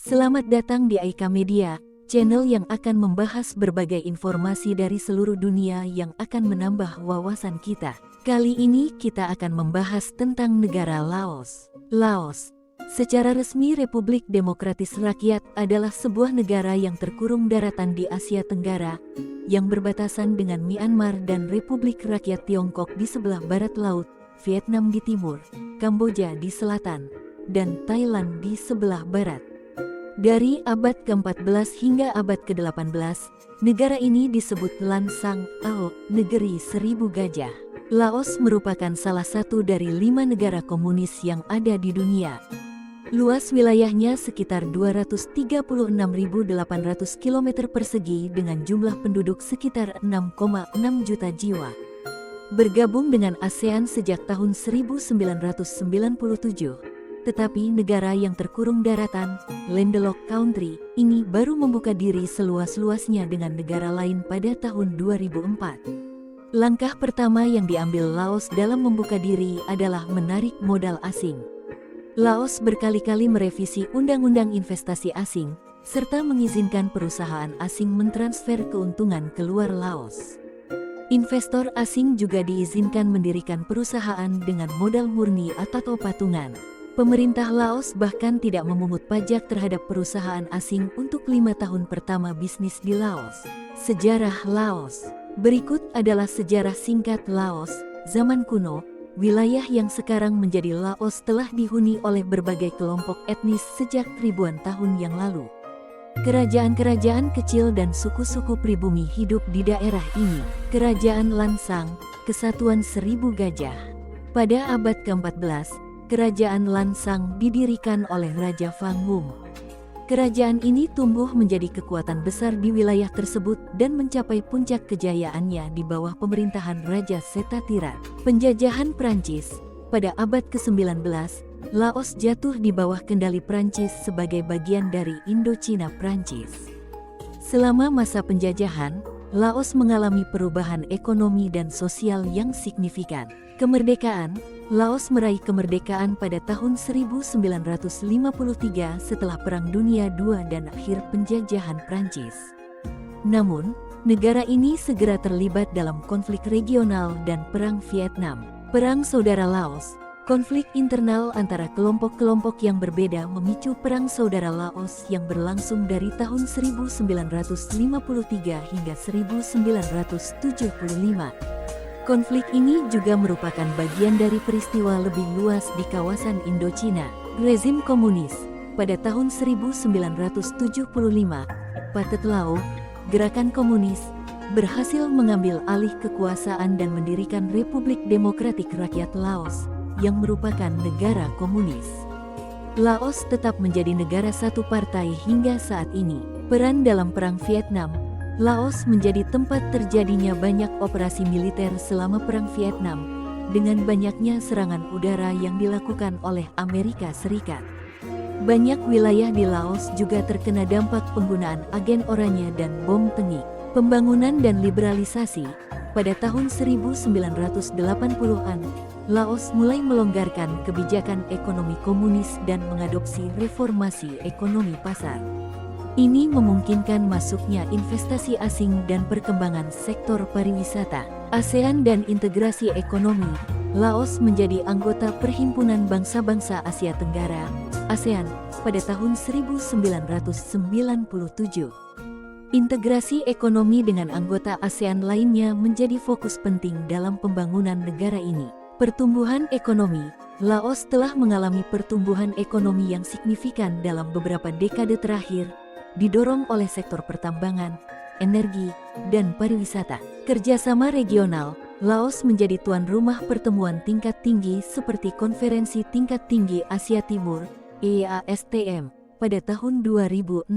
Selamat datang di Aika Media, channel yang akan membahas berbagai informasi dari seluruh dunia yang akan menambah wawasan kita. Kali ini kita akan membahas tentang negara Laos. Laos, secara resmi Republik Demokratis Rakyat adalah sebuah negara yang terkurung daratan di Asia Tenggara, yang berbatasan dengan Myanmar dan Republik Rakyat Tiongkok di sebelah barat laut, Vietnam di timur, Kamboja di selatan, dan Thailand di sebelah barat. Dari abad ke-14 hingga abad ke-18, negara ini disebut Lan Sang atau Negeri Seribu Gajah. Laos merupakan salah satu dari 5 negara komunis yang ada di dunia. Luas wilayahnya sekitar 236.800 km persegi dengan jumlah penduduk sekitar 6,6 juta jiwa. Bergabung dengan ASEAN sejak tahun 1997. Tetapi negara yang terkurung daratan, landlocked country, ini baru membuka diri seluas-luasnya dengan negara lain pada tahun 2004. Langkah pertama yang diambil Laos dalam membuka diri adalah menarik modal asing. Laos berkali-kali merevisi Undang-Undang Investasi Asing, serta mengizinkan perusahaan asing mentransfer keuntungan keluar Laos. Investor asing juga diizinkan mendirikan perusahaan dengan modal murni atau patungan. Pemerintah Laos bahkan tidak memungut pajak terhadap perusahaan asing untuk 5 tahun pertama bisnis di Laos. Sejarah Laos. Berikut adalah sejarah singkat Laos. Zaman kuno, wilayah yang sekarang menjadi Laos telah dihuni oleh berbagai kelompok etnis sejak ribuan tahun yang lalu. Kerajaan-kerajaan kecil dan suku-suku pribumi hidup di daerah ini. Kerajaan Lan Sang, Kesatuan Seribu Gajah. Pada abad ke-14, Kerajaan Lan Sang didirikan oleh Raja Phang Ngung. Kerajaan ini tumbuh menjadi kekuatan besar di wilayah tersebut dan mencapai puncak kejayaannya di bawah pemerintahan Raja Setthathirath. Penjajahan Prancis. Pada abad ke-19, Laos jatuh di bawah kendali Prancis sebagai bagian dari Indochina Prancis. Selama masa penjajahan, Laos mengalami perubahan ekonomi dan sosial yang signifikan. Kemerdekaan. Laos meraih kemerdekaan pada tahun 1953 setelah Perang Dunia II dan akhir penjajahan Prancis. Namun, negara ini segera terlibat dalam konflik regional dan Perang Vietnam. Perang Saudara Laos. Konflik internal antara kelompok-kelompok yang berbeda memicu Perang Saudara Laos yang berlangsung dari tahun 1953 hingga 1975. Konflik ini juga merupakan bagian dari peristiwa lebih luas di kawasan Indochina. Rezim komunis. Pada tahun 1975, Pathet Lao, gerakan komunis, berhasil mengambil alih kekuasaan dan mendirikan Republik Demokratik Rakyat Laos, yang merupakan negara komunis. Laos tetap menjadi negara satu partai hingga saat ini. Peran dalam Perang Vietnam. Laos menjadi tempat terjadinya banyak operasi militer selama Perang Vietnam, dengan banyaknya serangan udara yang dilakukan oleh Amerika Serikat. Banyak wilayah di Laos juga terkena dampak penggunaan agen oranye dan bom tengik. Pembangunan dan liberalisasi. Pada tahun 1980-an, Laos mulai melonggarkan kebijakan ekonomi komunis dan mengadopsi reformasi ekonomi pasar. Ini memungkinkan masuknya investasi asing dan perkembangan sektor pariwisata. ASEAN dan integrasi ekonomi. Laos menjadi anggota Perhimpunan Bangsa-Bangsa Asia Tenggara, ASEAN, pada tahun 1997. Integrasi ekonomi dengan anggota ASEAN lainnya menjadi fokus penting dalam pembangunan negara ini. Pertumbuhan ekonomi. Laos telah mengalami pertumbuhan ekonomi yang signifikan dalam beberapa dekade terakhir, didorong oleh sektor pertambangan, energi, dan pariwisata. Kerjasama regional. Laos menjadi tuan rumah pertemuan tingkat tinggi seperti Konferensi Tingkat Tinggi Asia Timur, EASTM, pada tahun 2016.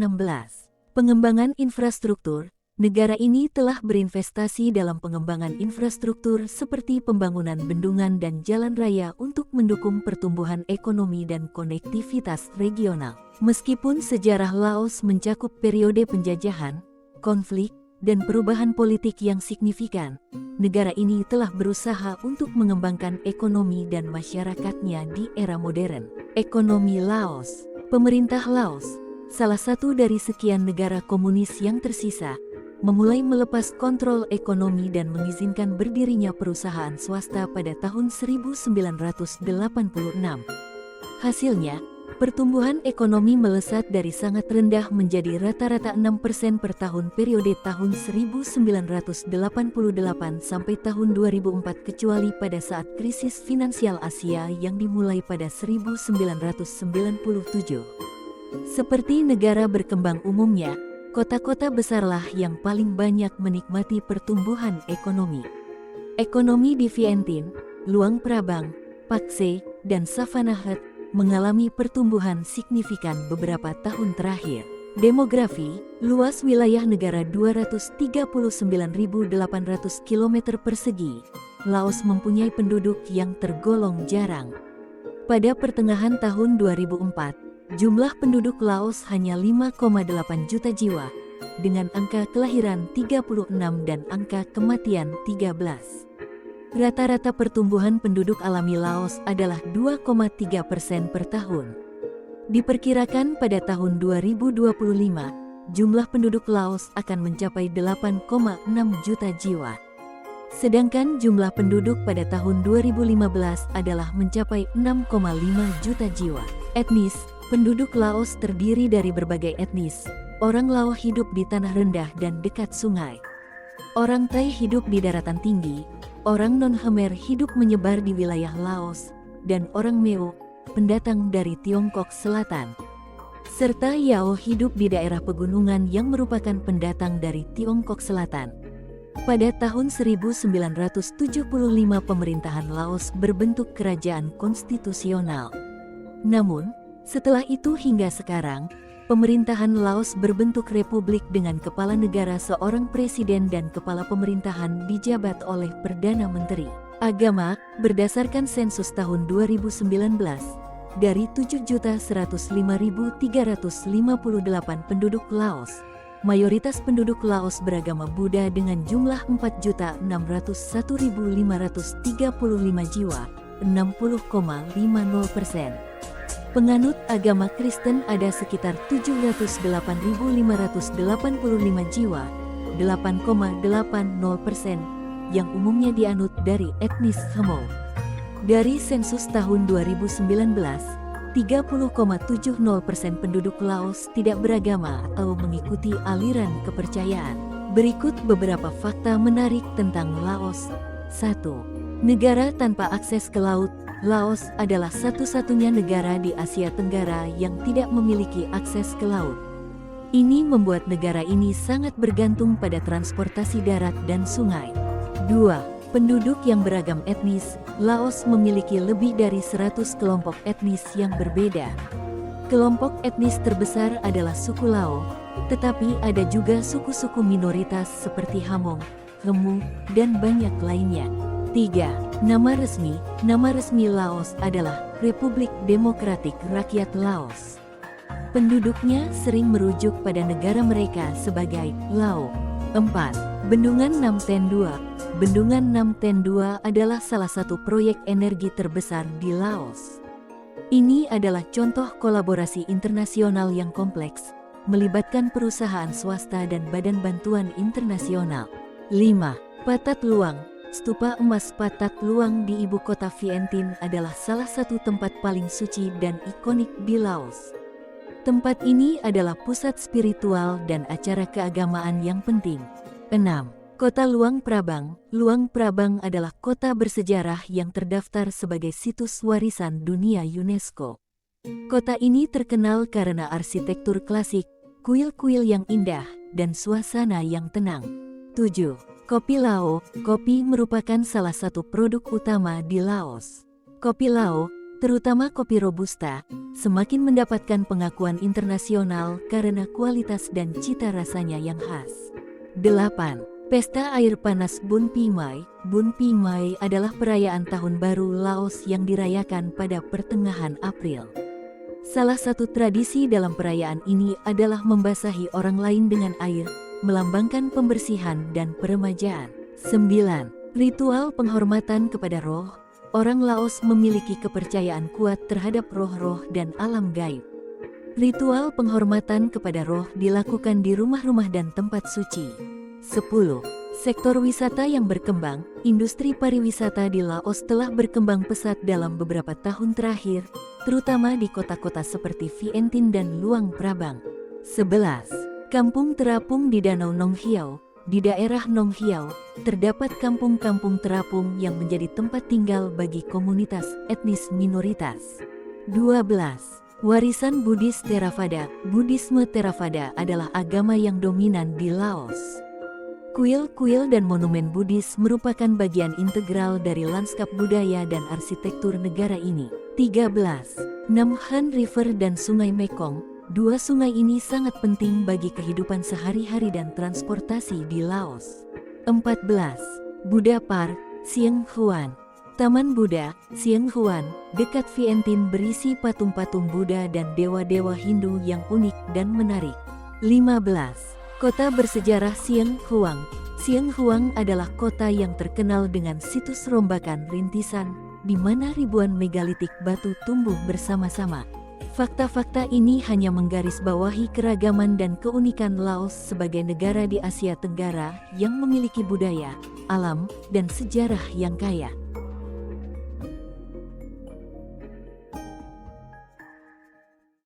Pengembangan infrastruktur. Negara ini telah berinvestasi dalam pengembangan infrastruktur seperti pembangunan bendungan dan jalan raya untuk mendukung pertumbuhan ekonomi dan konektivitas regional. Meskipun sejarah Laos mencakup periode penjajahan, konflik, dan perubahan politik yang signifikan, negara ini telah berusaha untuk mengembangkan ekonomi dan masyarakatnya di era modern. Ekonomi Laos. Pemerintah Laos. salah satu dari sekian negara komunis yang tersisa, memulai melepas kontrol ekonomi dan mengizinkan berdirinya perusahaan swasta pada tahun 1986. Hasilnya, pertumbuhan ekonomi melesat dari sangat rendah menjadi rata-rata 6% per tahun periode tahun 1988 sampai tahun 2004 kecuali pada saat krisis finansial Asia yang dimulai pada 1997. Seperti negara berkembang umumnya, kota-kota besarlah yang paling banyak menikmati pertumbuhan ekonomi. Ekonomi di Vientiane, Luang Prabang, Paksay, dan Savannah mengalami pertumbuhan signifikan beberapa tahun terakhir. Demografi, luas wilayah negara 239.800 km persegi. Laos mempunyai penduduk yang tergolong jarang. Pada pertengahan tahun 2004, jumlah penduduk Laos hanya 5,8 juta jiwa, dengan angka kelahiran 36 dan angka kematian 13. Rata-rata pertumbuhan penduduk alami Laos adalah 2,3% per tahun. Diperkirakan pada tahun 2025, jumlah penduduk Laos akan mencapai 8,6 juta jiwa. Sedangkan jumlah penduduk pada tahun 2015 adalah mencapai 6,5 juta jiwa. Etnis, penduduk Laos terdiri dari berbagai etnis. Orang Lao hidup di tanah rendah dan dekat sungai. Orang Tai hidup di daratan tinggi. Orang non-Khmer hidup menyebar di wilayah Laos, dan orang Meo, pendatang dari Tiongkok Selatan. Serta Yao hidup di daerah pegunungan yang merupakan pendatang dari Tiongkok Selatan. Pada tahun 1975 pemerintahan Laos berbentuk kerajaan konstitusional. Namun, setelah itu hingga sekarang, pemerintahan Laos berbentuk republik dengan kepala negara seorang presiden dan kepala pemerintahan dijabat oleh Perdana Menteri. Agama, berdasarkan sensus tahun 2019, dari 7.105.358 penduduk Laos, mayoritas penduduk Laos beragama Buddha dengan jumlah 4.601.535 jiwa, 60,50%. Penganut agama Kristen ada sekitar 708.585 jiwa, 8,80%, yang umumnya dianut dari etnis Hmong. Dari sensus tahun 2019, 30,70% penduduk Laos tidak beragama atau mengikuti aliran kepercayaan. Berikut beberapa fakta menarik tentang Laos. 1. Negara tanpa akses ke laut. Laos adalah satu-satunya negara di Asia Tenggara yang tidak memiliki akses ke laut. Ini membuat negara ini sangat bergantung pada transportasi darat dan sungai. 2. Penduduk yang beragam etnis. Laos memiliki lebih dari 100 kelompok etnis yang berbeda. Kelompok etnis terbesar adalah suku Lao, tetapi ada juga suku-suku minoritas seperti Hmong, Hmu, dan banyak lainnya. 3. Nama resmi Laos adalah Republik Demokratik Rakyat Laos. Penduduknya sering merujuk pada negara mereka sebagai Lao. 4. Bendungan Nam Ten Dua. Bendungan Nam Ten Dua adalah salah satu proyek energi terbesar di Laos. Ini adalah contoh kolaborasi internasional yang kompleks, melibatkan perusahaan swasta dan badan bantuan internasional. 5. Patat Luang. Stupa emas Patat Luang di ibu kota Vientiane adalah salah satu tempat paling suci dan ikonik di Laos. Tempat ini adalah pusat spiritual dan acara keagamaan yang penting. 6. Kota Luang Prabang. Luang Prabang adalah kota bersejarah yang terdaftar sebagai situs warisan dunia UNESCO. Kota ini terkenal karena arsitektur klasik, kuil-kuil yang indah, dan suasana yang tenang. 7. Kopi Lao. Kopi merupakan salah satu produk utama di Laos. Kopi Lao, terutama kopi Robusta, semakin mendapatkan pengakuan internasional karena kualitas dan cita rasanya yang khas. 8. Pesta Air Panas Bun Pi Mai. Bun Pi Mai adalah perayaan Tahun Baru Laos yang dirayakan pada pertengahan April. Salah satu tradisi dalam perayaan ini adalah membasahi orang lain dengan air, melambangkan pembersihan dan peremajaan. 9. Ritual penghormatan kepada roh. Orang Laos memiliki kepercayaan kuat terhadap roh-roh dan alam gaib. Ritual penghormatan kepada roh dilakukan di rumah-rumah dan tempat suci. 10. Sektor wisata yang berkembang. Industri pariwisata di Laos telah berkembang pesat dalam beberapa tahun terakhir, terutama di kota-kota seperti Vientiane dan Luang Prabang. 11. Kampung terapung di Danau Nong Hiau. Di daerah Nong Hiau, terdapat kampung-kampung terapung yang menjadi tempat tinggal bagi komunitas etnis minoritas. 12. Warisan Buddhis Theravada. Buddhisme Theravada adalah agama yang dominan di Laos. Kuil-kuil dan monumen Buddhis merupakan bagian integral dari lanskap budaya dan arsitektur negara ini. 13. Nam Han River dan Sungai Mekong. Dua sungai ini sangat penting bagi kehidupan sehari-hari dan transportasi di Laos. 14. Buddha Park, Sieng Huan. Taman Buddha, Sieng Huan, dekat Vientiane berisi patung-patung Buddha dan dewa-dewa Hindu yang unik dan menarik. 15. Kota bersejarah Sieng Huang. Sieng Huang adalah kota yang terkenal dengan situs rombakan rintisan, di mana ribuan megalitik batu tumbuh bersama-sama. Fakta-fakta ini hanya menggarisbawahi keragaman dan keunikan Laos sebagai negara di Asia Tenggara yang memiliki budaya, alam, dan sejarah yang kaya.